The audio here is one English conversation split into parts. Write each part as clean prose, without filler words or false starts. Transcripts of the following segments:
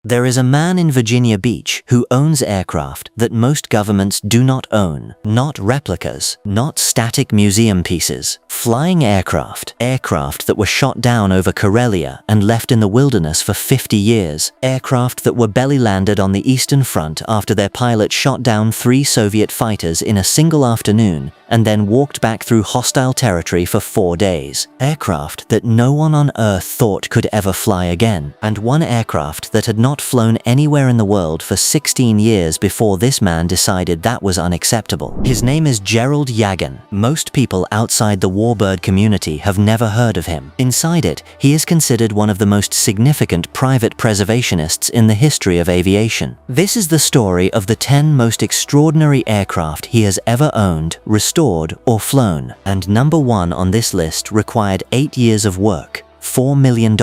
There is a man in Virginia Beach who owns aircraft that most governments do not own. Not replicas, not static museum pieces. Flying aircraft. Aircraft that were shot down over Karelia and left in the wilderness for 50 years. Aircraft that were belly landed on the Eastern Front after their pilot shot down 3 Soviet fighters in a single afternoon and then walked back through hostile territory for 4 days. Aircraft that no one on Earth thought could ever fly again. And one aircraft that had not flown anywhere in the world for 16 years before this man decided that was unacceptable. His name is Gerald Yagen. Most people outside the Warbird community have never heard of him. Inside it, he is considered one of the most significant private preservationists in the history of aviation. This is the story of the 10 most extraordinary aircraft he has ever owned, restored, or flown. And number 1 on this list required 8 years of work, $4 million,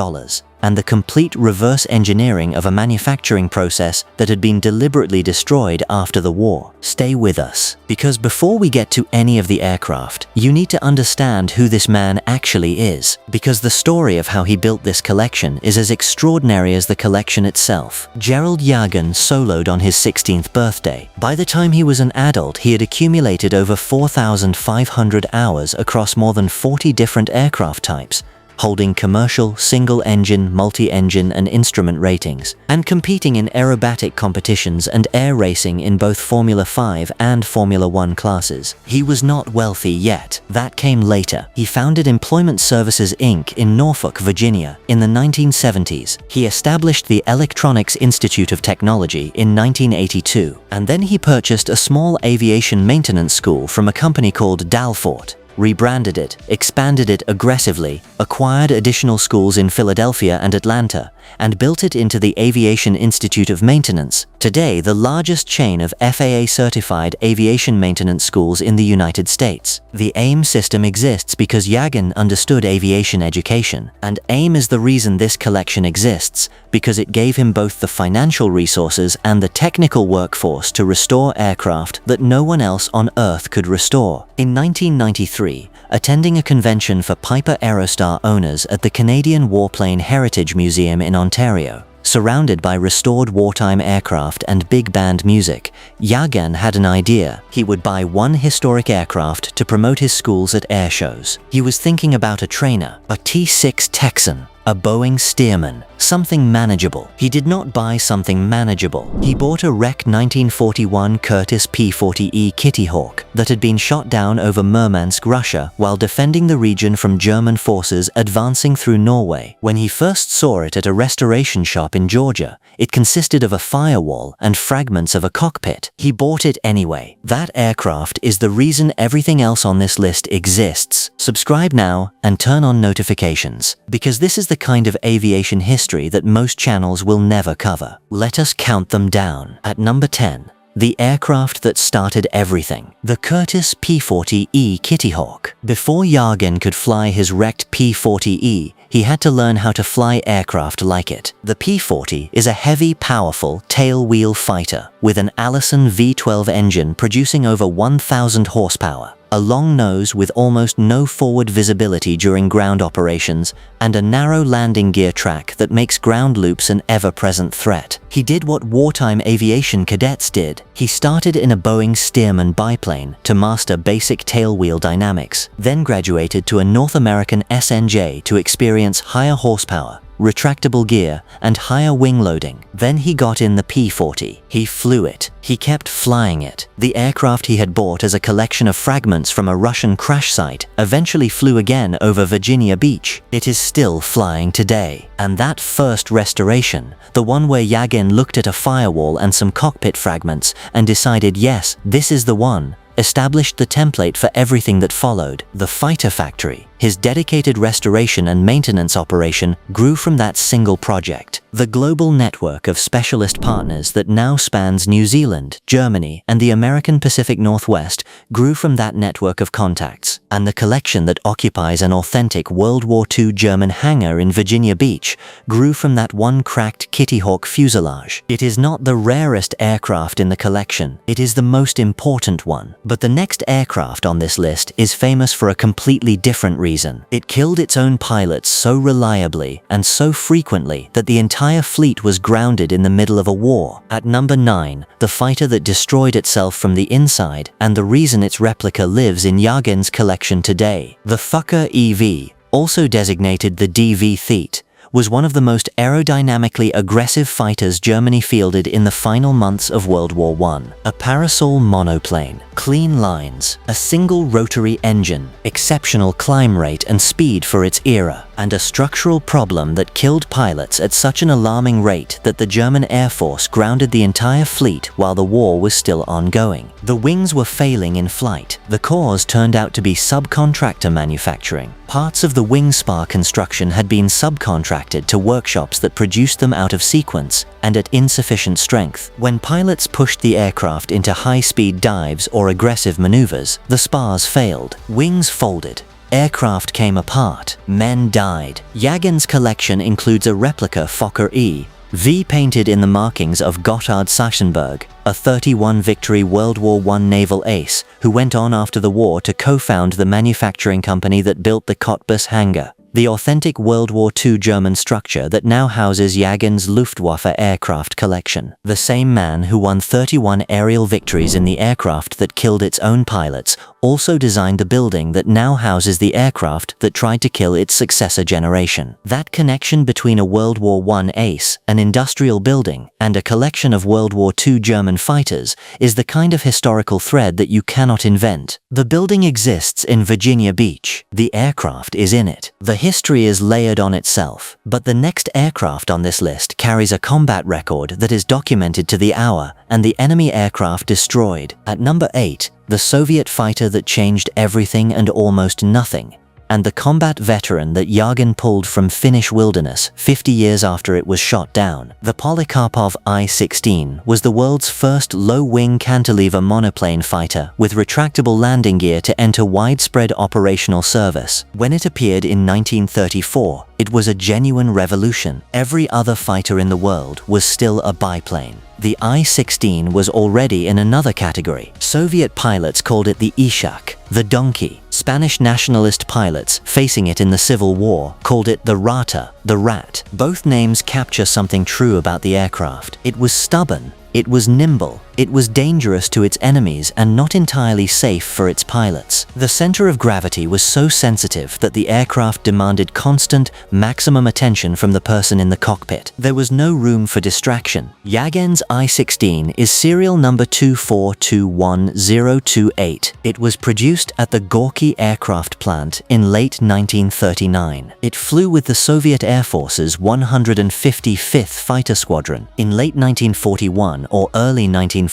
and the complete reverse engineering of a manufacturing process that had been deliberately destroyed after the war. Stay with us, because before we get to any of the aircraft, you need to understand who this man actually is, because the story of how he built this collection is as extraordinary as the collection itself. Gerald Yagen soloed on his 16th birthday. By the time he was an adult, he had accumulated over 4,500 hours across more than 40 different aircraft types, holding commercial, single-engine, multi-engine, and instrument ratings, and competing in aerobatic competitions and air racing in both Formula 5 and Formula 1 classes. He was not wealthy yet. That came later. He founded Employment Services Inc. in Norfolk, Virginia, in the 1970s. He established the Electronics Institute of Technology in 1982, and then he purchased a small aviation maintenance school from a company called Dalfort, rebranded it, expanded it aggressively, acquired additional schools in Philadelphia and Atlanta, and built it into the Aviation Institute of Maintenance, today the largest chain of FAA-certified aviation maintenance schools in the United States. The AIM system exists because Yagen understood aviation education, and AIM is the reason this collection exists, because it gave him both the financial resources and the technical workforce to restore aircraft that no one else on Earth could restore. In 1993, attending a convention for Piper Aerostar owners at the Canadian Warplane Heritage Museum in Ontario, surrounded by restored wartime aircraft and big band music, Yagen had an idea. He would buy one historic aircraft to promote his schools at air shows. He was thinking about a trainer, a T-6 Texan, a Boeing Stearman, something manageable. He did not buy something manageable. He bought a wrecked 1941 Curtiss P-40E Kittyhawk that had been shot down over Murmansk, Russia, while defending the region from German forces advancing through Norway. When he first saw it at a restoration shop in Georgia, it consisted of a firewall and fragments of a cockpit. He bought it anyway. That aircraft is the reason everything else on this list exists. Subscribe now and turn on notifications, because this is the kind of aviation history that most channels will never cover. Let us count them down. At number 10, the aircraft that started everything. The Curtiss P-40E Kittyhawk. Before Yagen could fly his wrecked P-40E, he had to learn how to fly aircraft like it. The P-40 is a heavy, powerful, tail-wheel fighter with an Allison V12 engine producing over 1,000 horsepower, a long nose with almost no forward visibility during ground operations, and a narrow landing gear track that makes ground loops an ever-present threat. He did what wartime aviation cadets did. He started in a Boeing Stearman biplane to master basic tailwheel dynamics, then graduated to a North American SNJ to experience higher horsepower, retractable gear, and higher wing loading. Then he got in the P-40. He flew it. He kept flying it. The aircraft he had bought as a collection of fragments from a Russian crash site eventually flew again over Virginia Beach. It is still flying today. And that first restoration, the one where Yagen looked at a firewall and some cockpit fragments and decided, yes, this is the one, established the template for everything that followed. The Fighter Factory, his dedicated restoration and maintenance operation, grew from that single project. The global network of specialist partners that now spans New Zealand, Germany, and the American Pacific Northwest grew from that network of contacts. And the collection that occupies an authentic World War II German hangar in Virginia Beach grew from that one cracked Kittyhawk fuselage. It is not the rarest aircraft in the collection. It is the most important one. But the next aircraft on this list is famous for a completely different reason. reason. It killed its own pilots so reliably and so frequently that the entire fleet was grounded in the middle of a war. At number 9, the fighter that destroyed itself from the inside and the reason its replica lives in Yagen's collection today. The Fokker E.V, also designated the DV Theet, was one of the most aerodynamically aggressive fighters Germany fielded in the final months of World War I. A parasol monoplane, clean lines, a single rotary engine, exceptional climb rate and speed for its era, and a structural problem that killed pilots at such an alarming rate that the German Air Force grounded the entire fleet while the war was still ongoing. The wings were failing in flight. The cause turned out to be subcontractor manufacturing. Parts of the wing spar construction had been subcontracted to workshops that produced them out of sequence and at insufficient strength. When pilots pushed the aircraft into high-speed dives or aggressive maneuvers, the spars failed. Wings folded. Aircraft came apart. Men died. Yagen's collection includes a replica Fokker E.V painted in the markings of Gotthard Sachsenberg, a 31 victory World War I naval ace who went on after the war to co-found the manufacturing company that built the Cottbus Hangar, the authentic World War II German structure that now houses Yagen's Luftwaffe aircraft collection. The same man who won 31 aerial victories in the aircraft that killed its own pilots also designed the building that now houses the aircraft that tried to kill its successor generation. That connection between a World War I ace, an industrial building, and a collection of World War II German fighters is the kind of historical thread that you cannot invent. The building exists in Virginia Beach. The aircraft is in it. The history is layered on itself. But the next aircraft on this list carries a combat record that is documented to the hour and the enemy aircraft destroyed. At number 8, the Soviet fighter that changed everything and almost nothing, and the combat veteran that Yagen pulled from Finnish wilderness 50 years after it was shot down. The Polikarpov I-16 was the world's first low-wing cantilever monoplane fighter with retractable landing gear to enter widespread operational service. When it appeared in 1934, it was a genuine revolution. Every other fighter in the world was still a biplane. The I-16 was already in another category. Soviet pilots called it the Ishak, the donkey. Spanish nationalist pilots, facing it in the Civil War, called it the Rata, the rat. Both names capture something true about the aircraft. It was stubborn. It was nimble. It was dangerous to its enemies and not entirely safe for its pilots. The center of gravity was so sensitive that the aircraft demanded constant, maximum attention from the person in the cockpit. There was no room for distraction. Yagen's I-16 is serial number 2421028. It was produced at the Gorky aircraft plant in late 1939. It flew with the Soviet Air Force's 155th Fighter Squadron. In late 1941 or early 1942,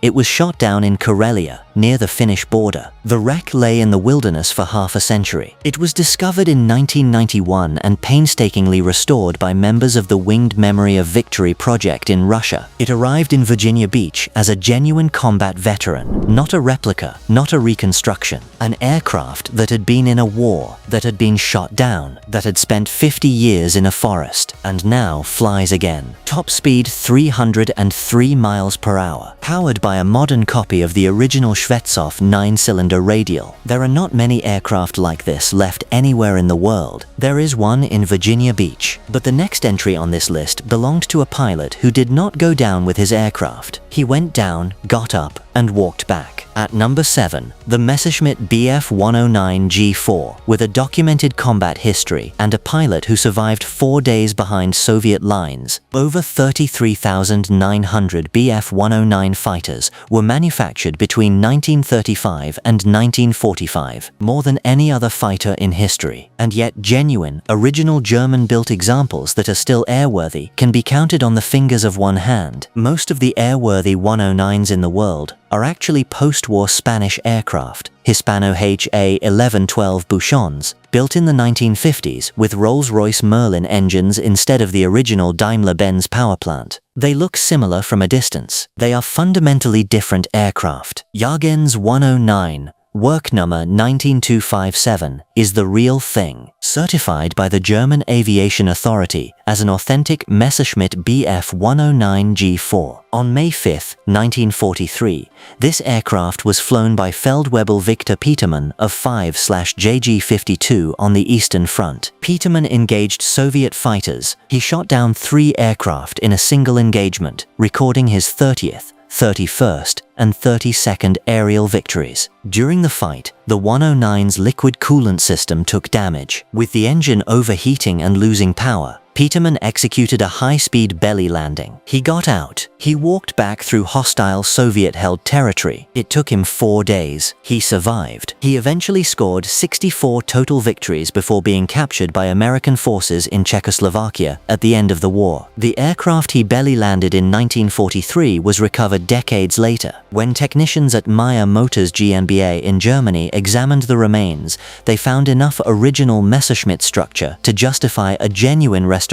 it was shot down in Karelia, near the Finnish border. The wreck lay in the wilderness for half a century. It was discovered in 1991 and painstakingly restored by members of the Winged Memory of Victory project in Russia. It arrived in Virginia Beach as a genuine combat veteran, not a replica, not a reconstruction. An aircraft that had been in a war, that had been shot down, that had spent 50 years in a forest, and now flies again. Top speed 303 miles per hour. Powered by a modern copy of the original Shvetsov 9-cylinder radial. There are not many aircraft like this left anywhere in the world. There is one in Virginia Beach. But the next entry on this list belonged to a pilot who did not go down with his aircraft. He went down, got up, and walked back. At number 7, the Messerschmitt Bf 109 G4, with a documented combat history and a pilot who survived 4 days behind Soviet lines. Over 33,900 Bf 109 fighters were manufactured between 1935 and 1945, more than any other fighter in history. And yet genuine, original German-built examples that are still airworthy can be counted on the fingers of one hand. Most of the airworthy 109s in the world are actually post-war Spanish aircraft, Hispano HA-1112 Buchons, built in the 1950s with Rolls-Royce Merlin engines instead of the original Daimler-Benz power plant. They look similar from a distance. They are fundamentally different aircraft. Yagen's 109 work number 19257, is the real thing, certified by the German Aviation Authority as an authentic Messerschmitt Bf 109G4. On May 5, 1943, this aircraft was flown by Feldwebel Victor Petermann of 5/JG-52 on the Eastern Front. Petermann engaged Soviet fighters. He shot down 3 aircraft in a single engagement, recording his 30th, 31st, and 32nd aerial victories. During the fight, the 109's liquid coolant system took damage. With the engine overheating and losing power, Petermann executed a high-speed belly landing. He got out. He walked back through hostile Soviet-held territory. It took him 4 days. He survived. He eventually scored 64 total victories before being captured by American forces in Czechoslovakia at the end of the war. The aircraft he belly landed in 1943 was recovered decades later. When technicians at Meyer Motors GmbH in Germany examined the remains, they found enough original Messerschmitt structure to justify a genuine restoration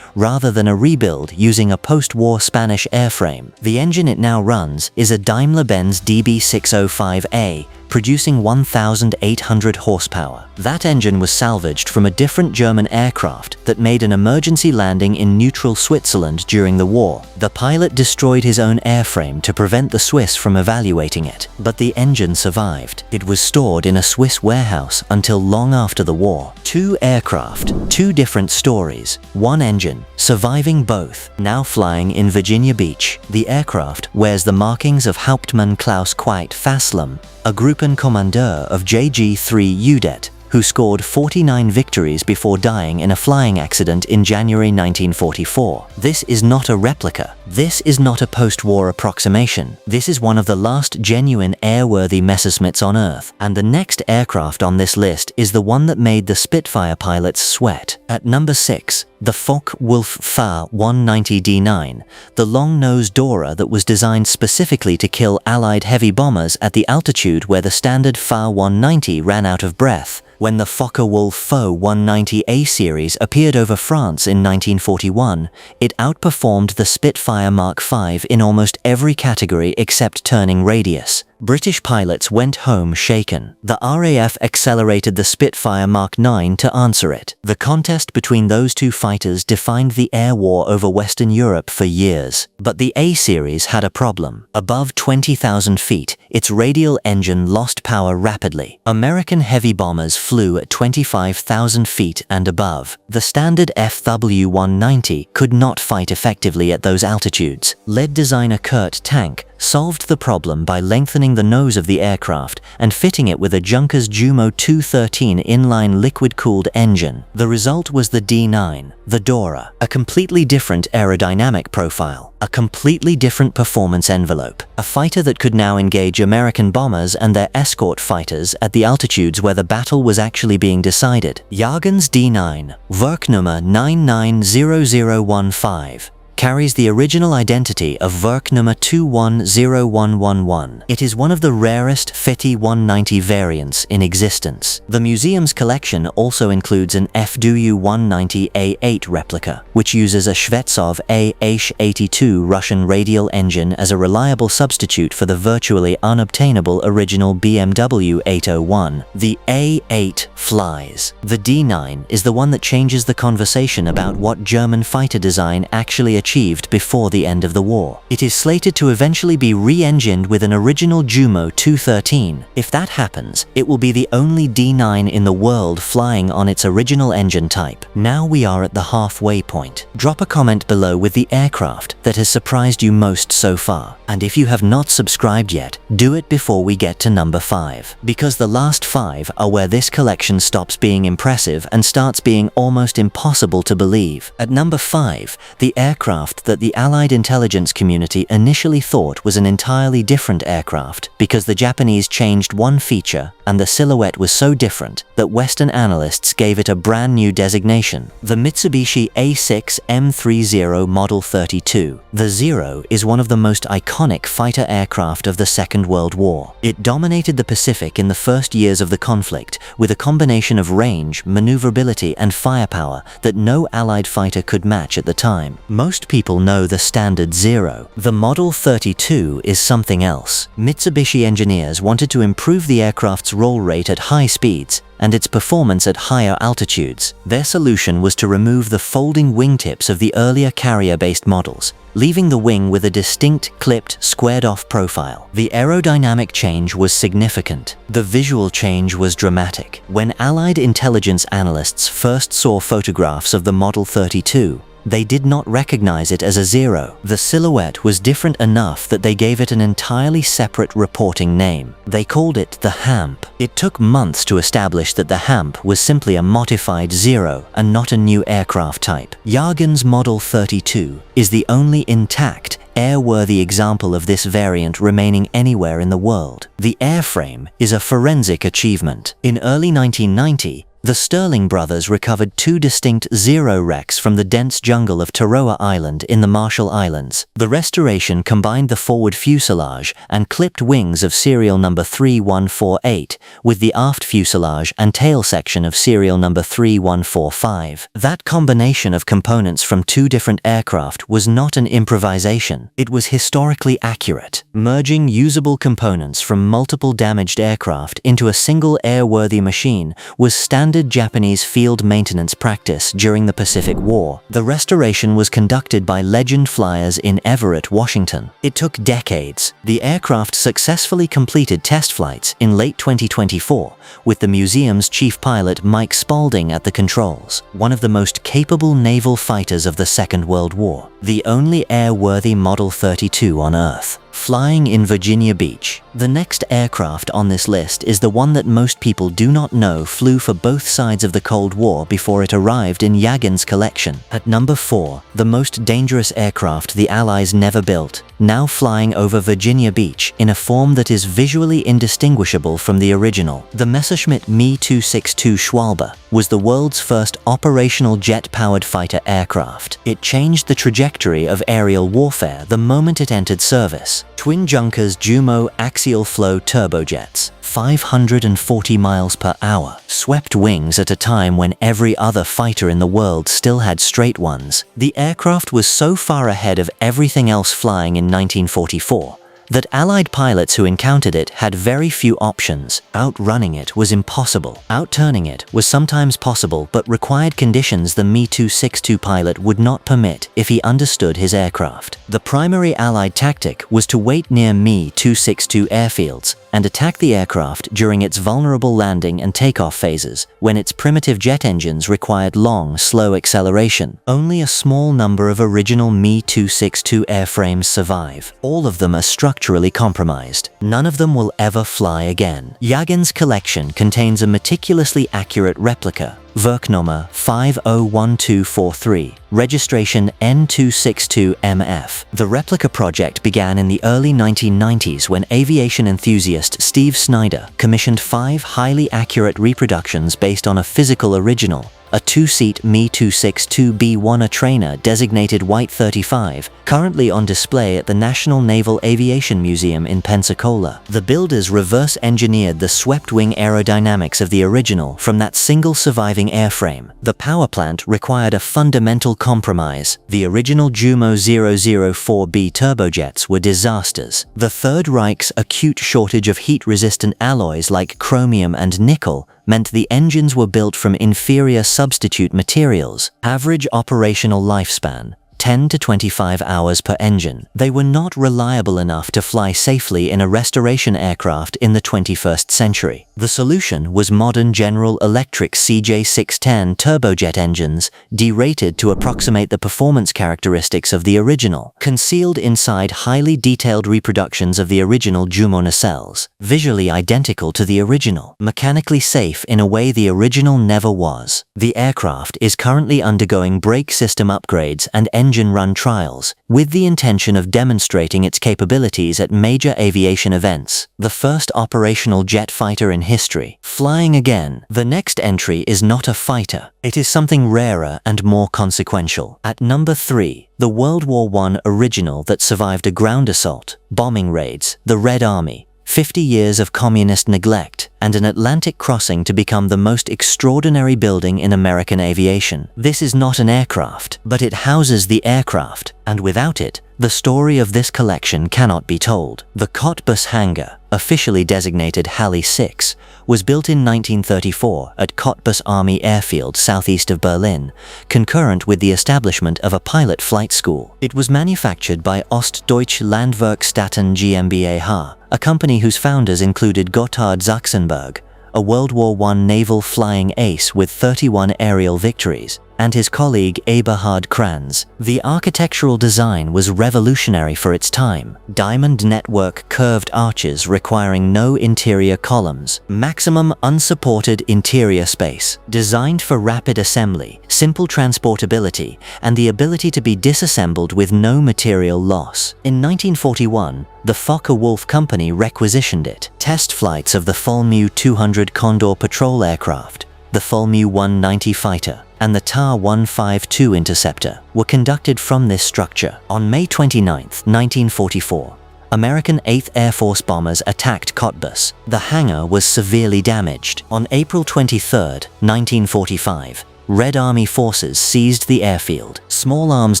rather than a rebuild using a post-war Spanish airframe. The engine it now runs is a Daimler-Benz DB605A, producing 1,800 horsepower. That engine was salvaged from a different German aircraft that made an emergency landing in neutral Switzerland during the war. The pilot destroyed his own airframe to prevent the Swiss from evaluating it, but the engine survived. It was stored in a Swiss warehouse until long after the war. 2 aircraft, 2 different stories, 1 engine, surviving both, now flying in Virginia Beach. The aircraft wears the markings of Hauptmann Klaus Quite Faslum, a Gruppenkommandeur of JG-3 Udet, who scored 49 victories before dying in a flying accident in January 1944. This is not a replica. This is not a post-war approximation. This is one of the last genuine airworthy Messerschmitts on Earth, and the next aircraft on this list is the one that made the Spitfire pilots sweat. At number 6, the Focke-Wulf Fa-190D9, the long-nosed Dora that was designed specifically to kill Allied heavy bombers at the altitude where the standard Fa-190 ran out of breath. When the Focke-Wulf Fo-190A series appeared over France in 1941, it outperformed the Spitfire Mark V in almost every category except turning radius. British pilots went home shaken. The RAF accelerated the Spitfire Mark IX to answer it. The contest between those 2 fighters defined the air war over Western Europe for years. But the A-series had a problem. Above 20,000 feet, its radial engine lost power rapidly. American heavy bombers flew at 25,000 feet and above. The standard FW-190 could not fight effectively at those altitudes. Lead designer Kurt Tank solved the problem by lengthening the nose of the aircraft and fitting it with a Junkers Jumo 213 inline liquid-cooled engine. The result was the D9, the Dora, a completely different aerodynamic profile, a completely different performance envelope, a fighter that could now engage American bombers and their escort fighters at the altitudes where the battle was actually being decided. Yagen's D9, Werknummer 990015, carries the original identity of Werknummer 210111. It is one of the rarest Fetty 190 variants in existence. The museum's collection also includes an FDU 190A8 replica, which uses a Shvetsov A-82 Russian radial engine as a reliable substitute for the virtually unobtainable original BMW 801. The A8 flies. The D9 is the one that changes the conversation about what German fighter design actually achieved before the end of the war. It is slated to eventually be re-engined with an original Jumo 213. If that happens, it will be the only D9 in the world flying on its original engine type. Now we are at the halfway point. Drop a comment below with the aircraft that has surprised you most so far. And if you have not subscribed yet, do it before we get to number 5. Because the last 5 are where this collection stops being impressive and starts being almost impossible to believe. At number 5, the aircraft that the Allied intelligence community initially thought was an entirely different aircraft because the Japanese changed one feature and the silhouette was so different that Western analysts gave it a brand new designation, the Mitsubishi A6 M30 Model 32. The Zero is one of the most iconic fighter aircraft of the Second World War. It dominated the Pacific in the first years of the conflict with a combination of range, maneuverability, and firepower that no Allied fighter could match at the time. Most most people know the standard 0. The Model 32 is something else. Mitsubishi engineers wanted to improve the aircraft's roll rate at high speeds and its performance at higher altitudes. Their solution was to remove the folding wingtips of the earlier carrier-based models, leaving the wing with a distinct, clipped, squared-off profile. The aerodynamic change was significant. The visual change was dramatic. When Allied intelligence analysts first saw photographs of the Model 32, they did not recognize it as a 0. The silhouette was different enough that they gave it an entirely separate reporting name. They called it the Hamp. It took months to establish that the Hamp was simply a modified 0 and not a new aircraft type. Yagen's Model 32 is the only intact, airworthy example of this variant remaining anywhere in the world. The airframe is a forensic achievement. In early 1990, the Sterling brothers recovered 2 distinct 0 wrecks from the dense jungle of Taroa Island in the Marshall Islands. The restoration combined the forward fuselage and clipped wings of serial number 3148 with the aft fuselage and tail section of serial number 3145. That combination of components from 2 different aircraft was not an improvisation. It was historically accurate. Merging usable components from multiple damaged aircraft into a single airworthy machine was standard Japanese field maintenance practice during the Pacific War. The restoration was conducted by legend flyers in Everett, Washington. It took decades. The aircraft successfully completed test flights in late 2024, with the museum's chief pilot Mike Spaulding at the controls, one of the most capable naval fighters of the Second World War. The only airworthy Model 32 on Earth, flying in Virginia Beach. The next aircraft on this list is the one that most people do not know flew for both sides of the Cold War before it arrived in Yagen's collection. At number 4, the most dangerous aircraft the Allies never built, now flying over Virginia Beach in a form that is visually indistinguishable from the original. The Messerschmitt Me-262 Schwalbe was the world's first operational jet-powered fighter aircraft. It changed the trajectory of aerial warfare the moment it entered service. Twin Junkers Jumo axial flow turbojets, 540 miles per hour, swept wings at a time when every other fighter in the world still had straight ones. The aircraft was so far ahead of everything else flying in 1944 that Allied pilots who encountered it had very few options. Outrunning it was impossible. Outturning it was sometimes possible but required conditions the Me-262 pilot would not permit if he understood his aircraft. The primary Allied tactic was to wait near Me-262 airfields and attack the aircraft during its vulnerable landing and takeoff phases, when its primitive jet engines required long, slow acceleration. Only a small number of original Me-262 airframes survive. All of them are structurally compromised. None of them will ever fly again. Yagen's collection contains a meticulously accurate replica, Werknummer 501243, registration N262MF. The replica project began in the early 1990s when aviation enthusiast Steve Snyder commissioned 5 highly accurate reproductions based on a physical original, a 2-seat Me-262B1 trainer designated White 35, currently on display at the National Naval Aviation Museum in Pensacola. The builders reverse-engineered the swept-wing aerodynamics of the original from that single surviving airframe. The power plant required a fundamental compromise. The original Jumo 004B turbojets were disasters. The Third Reich's acute shortage of heat-resistant alloys like chromium and nickel meant the engines were built from inferior substitute materials. Average operational lifespan, 10 to 25 hours per engine. They were not reliable enough to fly safely in a restoration aircraft in the 21st century. The solution was modern General Electric CJ610 turbojet engines, derated to approximate the performance characteristics of the original, concealed inside highly detailed reproductions of the original Jumo nacelles, visually identical to the original, mechanically safe in a way the original never was. The aircraft is currently undergoing brake system upgrades and engine run trials, with the intention of demonstrating its capabilities at major aviation events. The first operational jet fighter in history, flying again. The next entry is not a fighter. It is something rarer and more consequential. At number 3, the World War I original that survived a ground assault, bombing raids, the Red Army, 50 years of communist neglect, and an Atlantic crossing to become the most extraordinary building in American aviation. This is not an aircraft, but it houses the aircraft, and without it, the story of this collection cannot be told. The Cottbus Hangar, officially designated Halle 6, was built in 1934 at Cottbus Army Airfield southeast of Berlin, concurrent with the establishment of a pilot flight school. It was manufactured by Ostdeutsche Landwerkstätten GmbH, a company whose founders included Gotthard Sachsenberg, a World War I naval flying ace with 31 aerial victories, and his colleague Eberhard Kranz. The architectural design was revolutionary for its time. Diamond network curved arches requiring no interior columns, maximum unsupported interior space, designed for rapid assembly, simple transportability, and the ability to be disassembled with no material loss. In 1941, the Fokker E.V company requisitioned it. Test flights of the Fulmu 200 Condor patrol aircraft, the Fulmu 190 fighter, and the Ta-152 interceptor were conducted from this structure. On May 29, 1944, American 8th Air Force bombers attacked Cottbus. The hangar was severely damaged. On April 23, 1945, Red Army forces seized the airfield. Small arms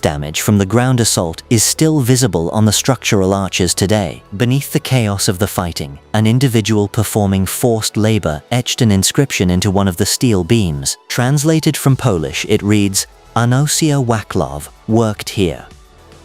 damage from the ground assault is still visible on the structural arches today. Beneath the chaos of the fighting, an individual performing forced labor etched an inscription into one of the steel beams. Translated from Polish, it reads, Anosia Waclaw worked here.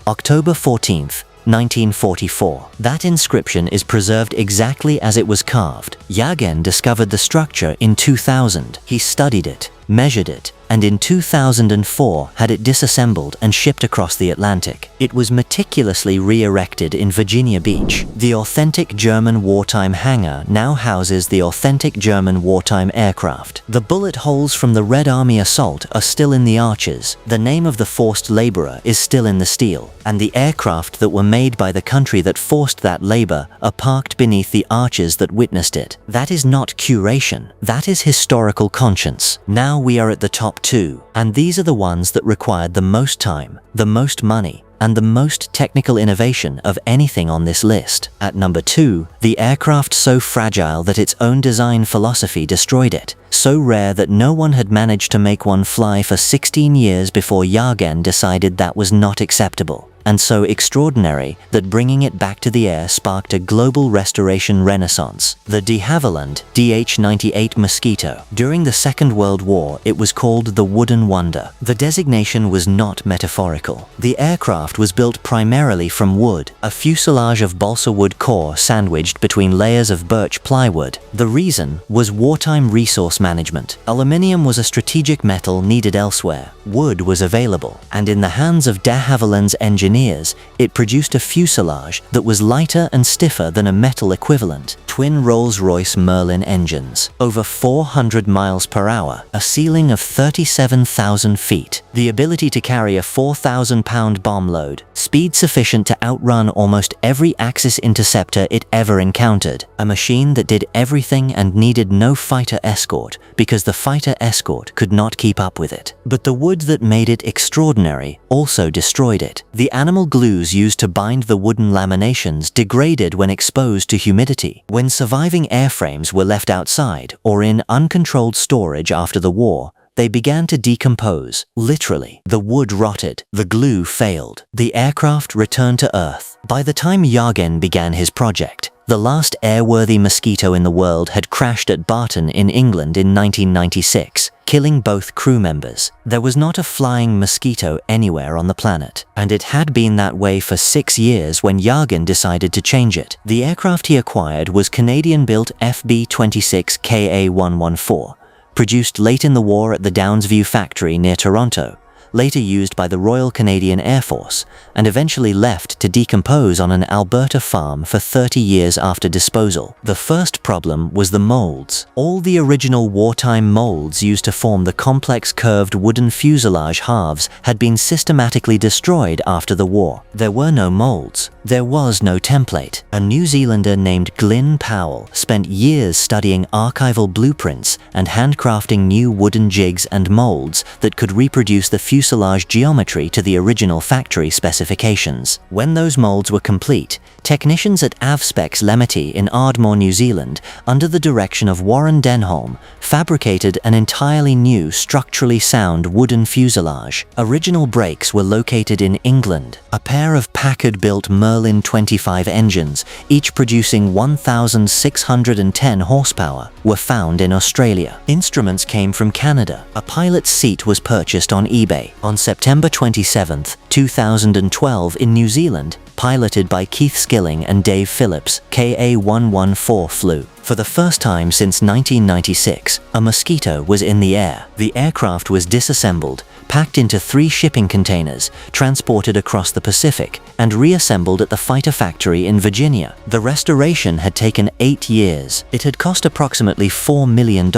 October 14, 1944. That inscription is preserved exactly as it was carved. Yagen discovered the structure in 2000. He studied it, measured it, and in 2004 had it disassembled and shipped across the Atlantic. It was meticulously re-erected in Virginia Beach. The authentic German wartime hangar now houses the authentic German wartime aircraft. The bullet holes from the Red Army assault are still in the arches, the name of the forced laborer is still in the steel, and the aircraft that were made by the country that forced that labor are parked beneath the arches that witnessed it. That is not curation, that is historical conscience. Now we are at the top two, and these are the ones that required the most time, the most money, and the most technical innovation of anything on this list. At number 2, the aircraft so fragile that its own design philosophy destroyed it, so rare that no one had managed to make one fly for 16 years before Yagen decided that was not acceptable, and so extraordinary that bringing it back to the air sparked a global restoration renaissance. The de Havilland DH-98 Mosquito. During the Second World War, it was called the Wooden Wonder. The designation was not metaphorical. The aircraft was built primarily from wood, a fuselage of balsa wood core sandwiched between layers of birch plywood. The reason was wartime resource management. Aluminium was a strategic metal needed elsewhere. Wood was available, and in the hands of de Havilland's engineers, it produced a fuselage that was lighter and stiffer than a metal equivalent. Twin Rolls-Royce Merlin engines, over 400 miles per hour, a ceiling of 37,000 feet, the ability to carry a 4,000-pound bomb load, speed sufficient to outrun almost every Axis interceptor it ever encountered, a machine that did everything and needed no fighter escort because the fighter escort could not keep up with it. But the wood that made it extraordinary also destroyed it. The animal glues used to bind the wooden laminations degraded when exposed to humidity. When surviving airframes were left outside or in uncontrolled storage after the war, they began to decompose. Literally, the wood rotted, the glue failed, the aircraft returned to Earth. By the time Yagen began his project, the last airworthy Mosquito in the world had crashed at Barton in England in 1996, killing both crew members. There was not a flying Mosquito anywhere on the planet, and it had been that way for 6 years when Yagen decided to change it. The aircraft he acquired was Canadian-built FB-26 KA-114, produced late in the war at the Downsview factory near Toronto, later used by the Royal Canadian Air Force, and eventually left to decompose on an Alberta farm for 30 years after disposal. The first problem was the molds. All the original wartime molds used to form the complex curved wooden fuselage halves had been systematically destroyed after the war. There were no molds. There was no template. A New Zealander named Glyn Powell spent years studying archival blueprints and handcrafting new wooden jigs and molds that could reproduce the fuselage fuselage geometry to the original factory specifications. When those molds were complete, technicians at Avspecs Lemety in Ardmore, New Zealand, under the direction of Warren Denholm, fabricated an entirely new structurally sound wooden fuselage. Original brakes were located in England. A pair of Packard-built Merlin 25 engines, each producing 1,610 horsepower, were found in Australia. Instruments came from Canada. A pilot's seat was purchased on eBay. On September 27, 2012 in New Zealand, piloted by Keith Skilling and Dave Phillips, KA-114 flew. For the first time since 1996, a Mosquito was in the air. The aircraft was disassembled, packed into 3 shipping containers, transported across the Pacific, and reassembled at the fighter factory in Virginia. The restoration had taken 8 years. It had cost approximately $4 million,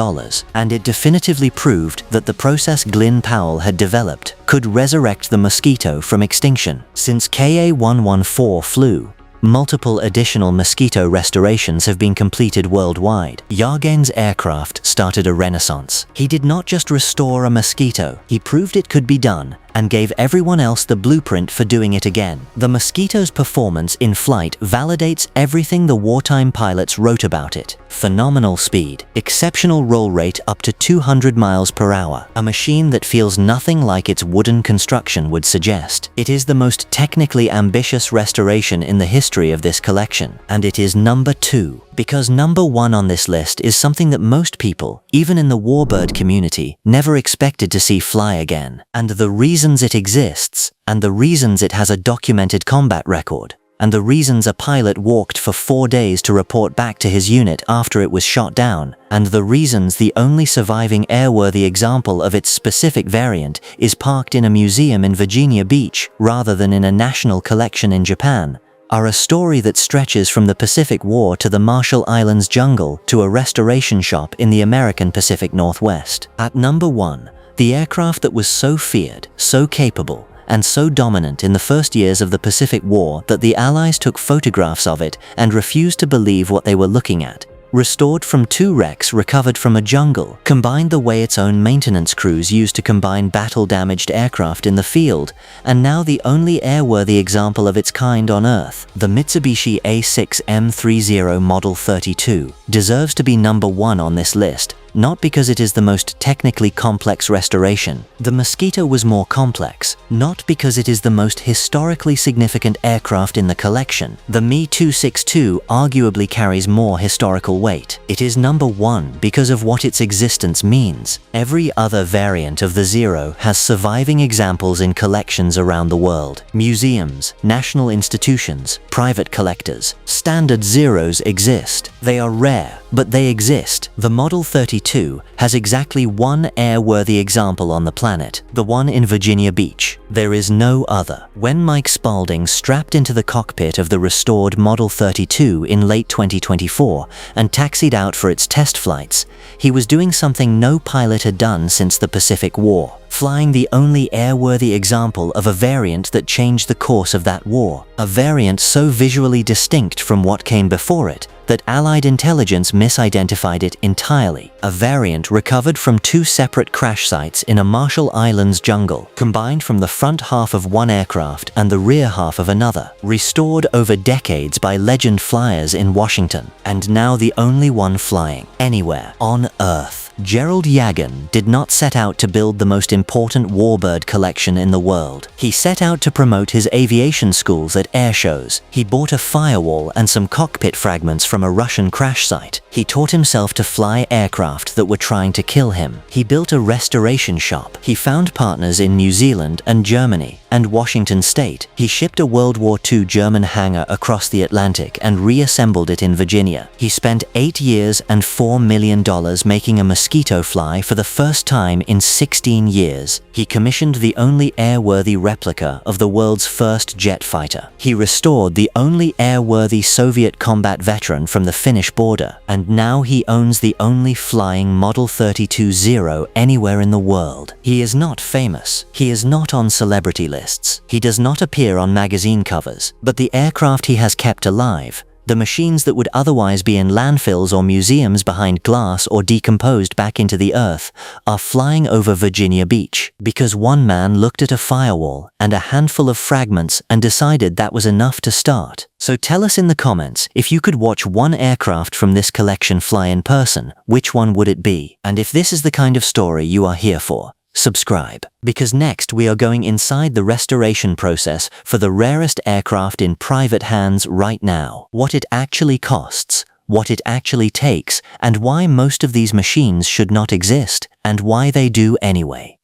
and it definitively proved that the process Glyn Powell had developed could resurrect the Mosquito from extinction. Since KA-114 flew, multiple additional Mosquito restorations have been completed worldwide. Yagen's aircraft started a renaissance. He did not just restore a Mosquito, he proved it could be done and gave everyone else the blueprint for doing it again. The Mosquito's performance in flight validates everything the wartime pilots wrote about it. Phenomenal speed, exceptional roll rate up to 200 miles per hour, a machine that feels nothing like its wooden construction would suggest. It is the most technically ambitious restoration in the history of this collection, and it is number 2. Because number 1 on this list is something that most people, even in the Warbird community, never expected to see fly again. And the reasons it exists, and the reasons it has a documented combat record, and the reasons a pilot walked for 4 days to report back to his unit after it was shot down, and the reasons the only surviving airworthy example of its specific variant is parked in a museum in Virginia Beach rather than in a national collection in Japan, are a story that stretches from the Pacific War to the Marshall Islands jungle to a restoration shop in the American Pacific Northwest. At number 1, the aircraft that was so feared, so capable, and so dominant in the first years of the Pacific War that the Allies took photographs of it and refused to believe what they were looking at. Restored from 2 wrecks recovered from a jungle, combined the way its own maintenance crews used to combine battle-damaged aircraft in the field, and now the only airworthy example of its kind on Earth, the Mitsubishi A6M30 Model 32, deserves to be number 1 on this list. Not because it is the most technically complex restoration. The Mosquito was more complex, not because it is the most historically significant aircraft in the collection. The Me-262 arguably carries more historical weight. It is number 1 because of what its existence means. Every other variant of the Zero has surviving examples in collections around the world. Museums, national institutions, private collectors. Standard Zeros exist. They are rare, but they exist. The Model 32 has exactly one airworthy example on the planet, the one in Virginia Beach. There is no other. When Mike Spaulding strapped into the cockpit of the restored Model 32 in late 2024 and taxied out for its test flights, he was doing something no pilot had done since the Pacific War. Flying the only airworthy example of a variant that changed the course of that war. A variant so visually distinct from what came before it that Allied intelligence misidentified it entirely. A variant recovered from 2 separate crash sites in a Marshall Islands jungle, combined from the front half of one aircraft and the rear half of another, restored over decades by legend flyers in Washington, and now the only one flying anywhere on Earth. Gerald Yagen did not set out to build the most important warbird collection in the world. He set out to promote his aviation schools at air shows. He bought a firewall and some cockpit fragments from a Russian crash site. He taught himself to fly aircraft that were trying to kill him. He built a restoration shop. He found partners in New Zealand and Germany and Washington State. He shipped a World War II German Hangar across the Atlantic and reassembled it in Virginia. He spent 8 years and $4 million making a Mosquito fly for the first time in 16 years. He commissioned the only airworthy replica of the world's first jet fighter. He restored the only airworthy Soviet combat veteran from the Finnish border, and now he owns the only flying Model 32 Zero anywhere in the world. He is not famous. He is not on celebrity lists. He does not appear on magazine covers, but the aircraft he has kept alive, The machines that would otherwise be in landfills or museums behind glass or decomposed back into the earth are flying over Virginia Beach because one man looked at a firewall and a handful of fragments and decided that was enough to start. So tell us in the comments, if you could watch one aircraft from this collection fly in person, which one would it be? And if this is the kind of story you are here for, subscribe. Because next we are going inside the restoration process for the rarest aircraft in private hands right now. What it actually costs, what it actually takes, and why most of these machines should not exist, and why they do anyway.